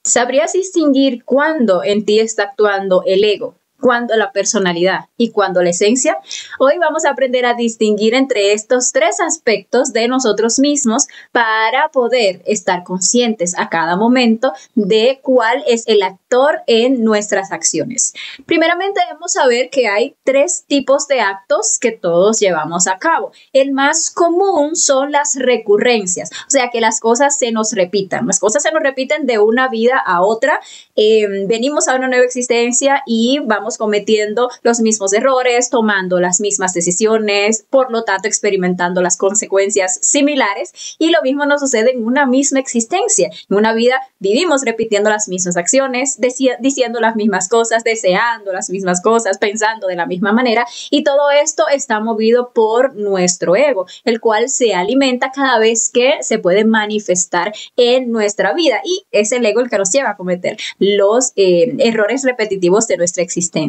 ¿Sabrías distinguir cuándo en ti está actuando el ego, cuándo la personalidad y cuándo la esencia? Hoy vamos a aprender a distinguir entre estos tres aspectos de nosotros mismos para poder estar conscientes a cada momento de cuál es el actor en nuestras acciones. Primeramente debemos saber que hay tres tipos de actos que todos llevamos a cabo. El más común son las recurrencias, o sea que las cosas se nos repitan. Las cosas se nos repiten de una vida a otra. Venimos a una nueva existencia y vamos cometiendo los mismos errores, tomando las mismas decisiones, por lo tanto experimentando las consecuencias similares, y lo mismo nos sucede en una misma existencia. En una vida vivimos repitiendo las mismas acciones, diciendo las mismas cosas, deseando las mismas cosas, pensando de la misma manera, y todo esto está movido por nuestro ego, el cual se alimenta cada vez que se puede manifestar en nuestra vida, y es el ego el que nos lleva a cometer los errores repetitivos de nuestra existencia.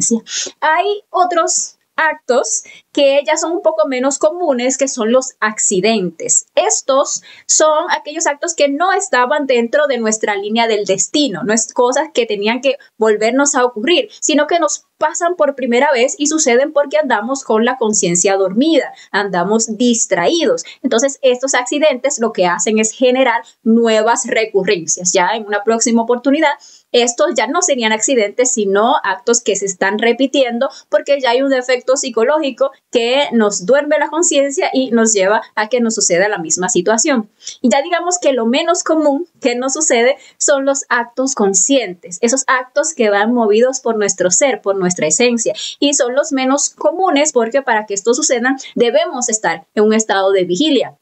Hay otros actos que ya son un poco menos comunes, que son los accidentes. Estos son aquellos actos que no estaban dentro de nuestra línea del destino, no es cosas que tenían que volvernos a ocurrir, sino que nos pasan por primera vez y suceden porque andamos con la conciencia dormida, andamos distraídos. Entonces, estos accidentes lo que hacen es generar nuevas recurrencias. Ya en una próxima oportunidad, estos ya no serían accidentes, sino actos que se están repitiendo porque ya hay un defecto psicológico que nos duerme la conciencia y nos lleva a que nos suceda la misma situación. Y ya digamos que lo menos común que nos sucede son los actos conscientes, esos actos que van movidos por nuestro ser, por nuestra esencia, y son los menos comunes porque para que esto suceda debemos estar en un estado de vigilia,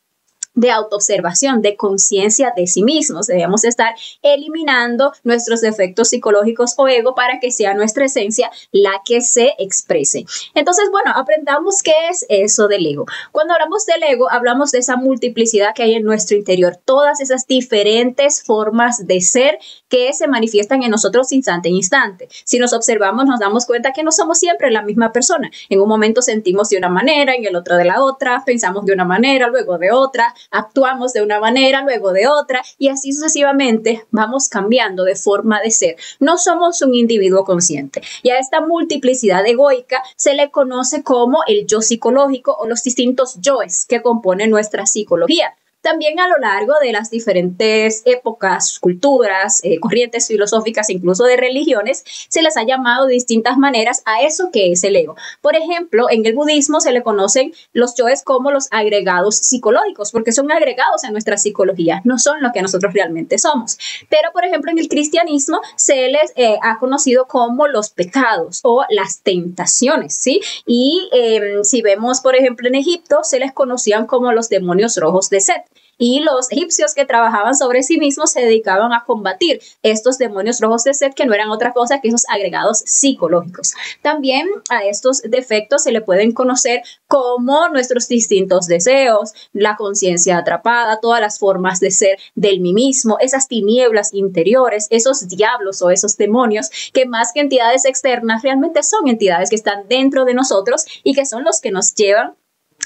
de autoobservación, de conciencia de sí mismos. Debemos estar eliminando nuestros defectos psicológicos o ego para que sea nuestra esencia la que se exprese. Entonces, bueno, aprendamos qué es eso del ego. Cuando hablamos del ego, hablamos de esa multiplicidad que hay en nuestro interior, todas esas diferentes formas de ser que se manifiestan en nosotros instante en instante. Si nos observamos, nos damos cuenta que no somos siempre la misma persona. En un momento sentimos de una manera, en el otro de la otra, pensamos de una manera, luego de otra, actuamos de una manera, luego de otra, y así sucesivamente vamos cambiando de forma de ser. No somos un individuo consciente, y a esta multiplicidad egoica se le conoce como el yo psicológico o los distintos yoes que componen nuestra psicología. También a lo largo de las diferentes épocas, culturas, corrientes filosóficas, incluso de religiones, se les ha llamado de distintas maneras a eso que es el ego. Por ejemplo, en el budismo se le conocen los yoes como los agregados psicológicos, porque son agregados a nuestra psicología, no son lo que nosotros realmente somos. Pero, por ejemplo, en el cristianismo se les ha conocido como los pecados o las tentaciones, ¿sí? Y si vemos, por ejemplo, en Egipto, se les conocían como los demonios rojos de Set. Y los egipcios que trabajaban sobre sí mismos se dedicaban a combatir estos demonios rojos de Set, que no eran otra cosa que esos agregados psicológicos. También a estos defectos se le pueden conocer como nuestros distintos deseos, la conciencia atrapada, todas las formas de ser del mí mismo, esas tinieblas interiores, esos diablos o esos demonios que más que entidades externas realmente son entidades que están dentro de nosotros y que son los que nos llevan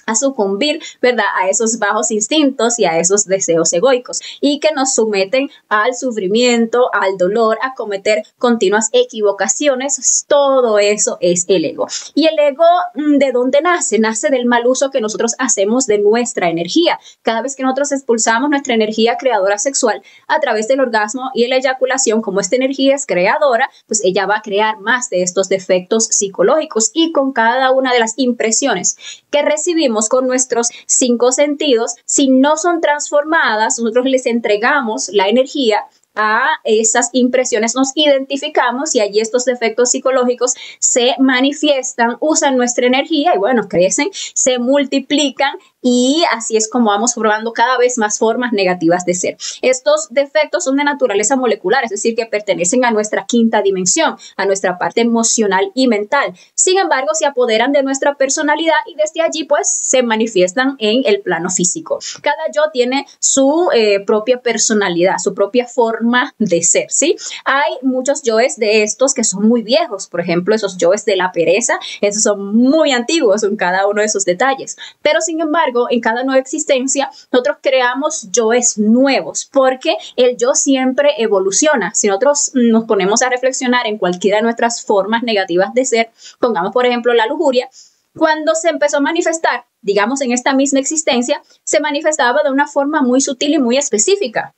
a sucumbir, ¿verdad?, a esos bajos instintos y a esos deseos egoicos, y que nos someten al sufrimiento, al dolor, a cometer continuas equivocaciones. Todo eso es el ego. Y el ego, ¿de dónde nace? Nace del mal uso que nosotros hacemos de nuestra energía. Cada vez que nosotros expulsamos nuestra energía creadora sexual a través del orgasmo y la eyaculación, como esta energía es creadora, pues ella va a crear más de estos defectos psicológicos, y con cada una de las impresiones que recibimos con nuestros 5 sentidos, si no son transformadas, nosotros les entregamos la energía a esas impresiones, nos identificamos y allí estos defectos psicológicos se manifiestan, usan nuestra energía y bueno, crecen, se multiplican, y así es como vamos probando cada vez más formas negativas de ser. Estos defectos son de naturaleza molecular, es decir, que pertenecen a nuestra quinta dimensión, a nuestra parte emocional y mental. Sin embargo, se apoderan de nuestra personalidad y desde allí pues se manifiestan en el plano físico. Cada yo tiene su propia personalidad, su propia forma de ser, ¿sí? Hay muchos yoes de estos que son muy viejos, por ejemplo, esos yoes de la pereza, esos son muy antiguos en cada uno de sus detalles, pero sin embargo embargo, en cada nueva existencia, nosotros creamos yoes nuevos, porque el yo siempre evoluciona. Si nosotros nos ponemos a reflexionar en cualquiera de nuestras formas negativas de ser, pongamos por ejemplo la lujuria, cuando se empezó a manifestar, digamos en esta misma existencia, se manifestaba de una forma muy sutil y muy específica.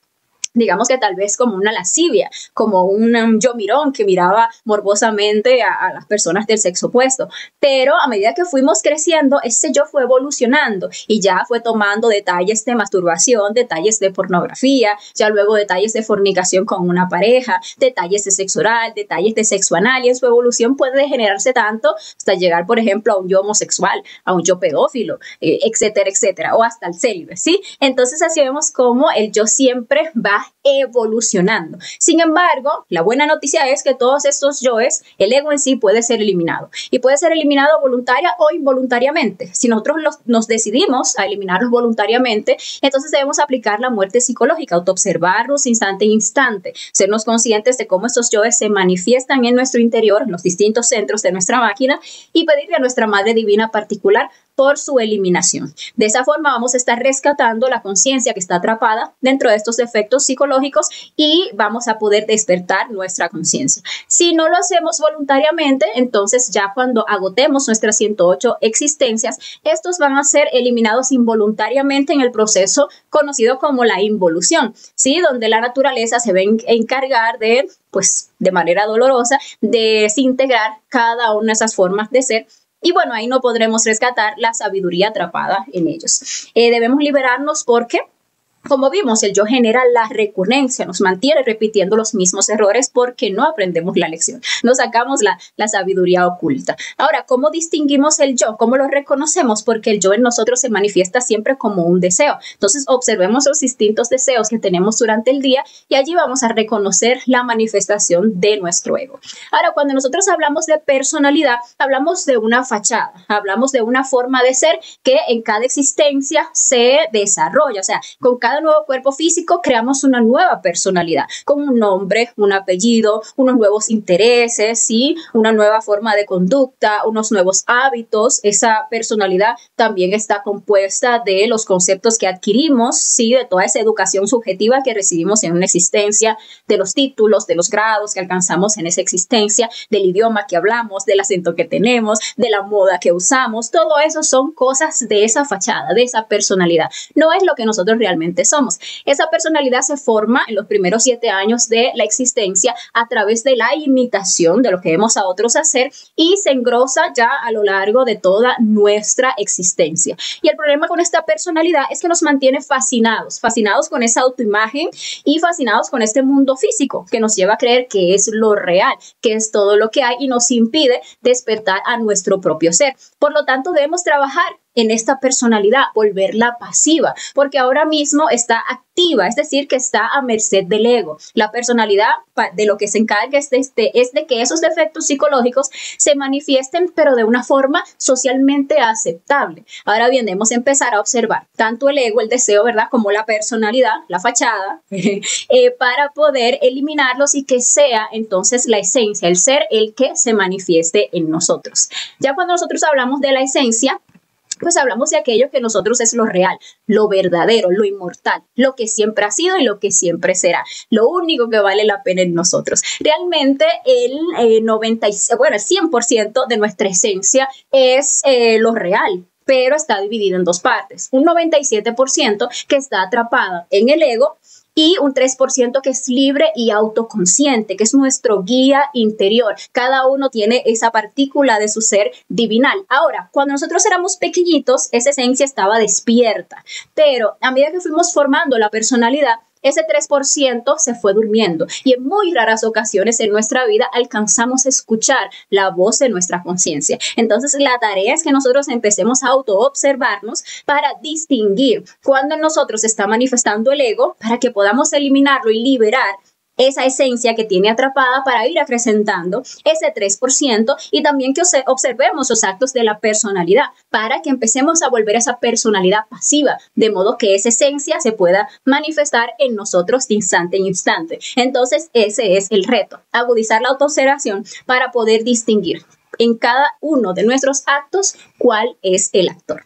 Digamos que tal vez como una lascivia, como un yo mirón que miraba morbosamente a las personas del sexo opuesto. Pero a medida que fuimos creciendo, ese yo fue evolucionando y ya fue tomando detalles de masturbación, detalles de pornografía, ya luego detalles de fornicación con una pareja, detalles de sexo oral, detalles de sexo anal, y en su evolución puede degenerarse tanto hasta llegar, por ejemplo, a un yo homosexual, a un yo pedófilo, etcétera, etcétera, o hasta el célibe, ¿sí? Entonces así vemos cómo el yo siempre va evolucionando. Sin embargo, la buena noticia es que todos estos yoes, el ego en sí puede ser eliminado y puede ser eliminado voluntaria o involuntariamente. Si nosotros nos decidimos a eliminarlos voluntariamente, entonces debemos aplicar la muerte psicológica, autoobservarnos instante a instante, sernos conscientes de cómo estos yoes se manifiestan en nuestro interior, en los distintos centros de nuestra máquina, y pedirle a nuestra Madre Divina particular por su eliminación. De esa forma vamos a estar rescatando la conciencia que está atrapada dentro de estos efectos psicológicos y vamos a poder despertar nuestra conciencia. Si no lo hacemos voluntariamente, entonces ya cuando agotemos nuestras 108 existencias, estos van a ser eliminados involuntariamente en el proceso conocido como la involución, ¿sí? Donde la naturaleza se va a encargar de, pues, de manera dolorosa, desintegrar cada una de esas formas de ser. Y bueno, ahí no podremos rescatar la sabiduría atrapada en ellos. Debemos liberarnos porque, como vimos, el yo genera la recurrencia, nos mantiene repitiendo los mismos errores porque no aprendemos la lección, no sacamos la sabiduría oculta. Ahora, ¿cómo distinguimos el yo? ¿Cómo lo reconocemos? Porque el yo en nosotros se manifiesta siempre como un deseo. Entonces, observemos los distintos deseos que tenemos durante el día y allí vamos a reconocer la manifestación de nuestro ego. Ahora, cuando nosotros hablamos de personalidad, hablamos de una fachada, hablamos de una forma de ser que en cada existencia se desarrolla, o sea, con cada nuevo cuerpo físico creamos una nueva personalidad, con un nombre, un apellido, unos nuevos intereses, ¿sí? Una nueva forma de conducta, unos nuevos hábitos. Esa personalidad también está compuesta de los conceptos que adquirimos, ¿sí? De toda esa educación subjetiva que recibimos en una existencia, de los títulos, de los grados que alcanzamos en esa existencia, del idioma que hablamos, del acento que tenemos, de la moda que usamos. Todo eso son cosas de esa fachada, de esa personalidad. No es lo que nosotros realmente somos. Esa personalidad se forma en los primeros 7 años de la existencia a través de la imitación de lo que vemos a otros hacer y se engrosa ya a lo largo de toda nuestra existencia. Y el problema con esta personalidad es que nos mantiene fascinados con esa autoimagen y fascinados con este mundo físico que nos lleva a creer que es lo real, que es todo lo que hay y nos impide despertar a nuestro propio ser. Por lo tanto, debemos trabajar en esta personalidad, volverla pasiva, porque ahora mismo está activa, es decir, que está a merced del ego. La personalidad de lo que se encarga es de que esos defectos psicológicos se manifiesten, pero de una forma socialmente aceptable. Ahora bien, debemos empezar a observar tanto el ego, el deseo, ¿verdad?, como la personalidad, la fachada, para poder eliminarlos y que sea entonces la esencia, el ser, el que se manifieste en nosotros. Ya cuando nosotros hablamos de la esencia, pues hablamos de aquello que nosotros es lo real, lo verdadero, lo inmortal, lo que siempre ha sido y lo que siempre será, lo único que vale la pena en nosotros. Realmente el 100% de nuestra esencia es lo real, pero está dividido en dos partes. Un 97% que está atrapada en el ego y un 3% que es libre y autoconsciente, que es nuestro guía interior. Cada uno tiene esa partícula de su ser divinal. Ahora, cuando nosotros éramos pequeñitos, esa esencia estaba despierta, pero a medida que fuimos formando la personalidad, ese 3% se fue durmiendo y en muy raras ocasiones en nuestra vida alcanzamos a escuchar la voz de nuestra conciencia. Entonces, la tarea es que nosotros empecemos a autoobservarnos para distinguir cuando en nosotros está manifestando el ego, para que podamos eliminarlo y liberar esa esencia que tiene atrapada para ir acrecentando ese 3% y también que observemos los actos de la personalidad para que empecemos a volver a esa personalidad pasiva, de modo que esa esencia se pueda manifestar en nosotros de instante en instante. Entonces, ese es el reto, agudizar la autoobservación para poder distinguir en cada uno de nuestros actos cuál es el actor.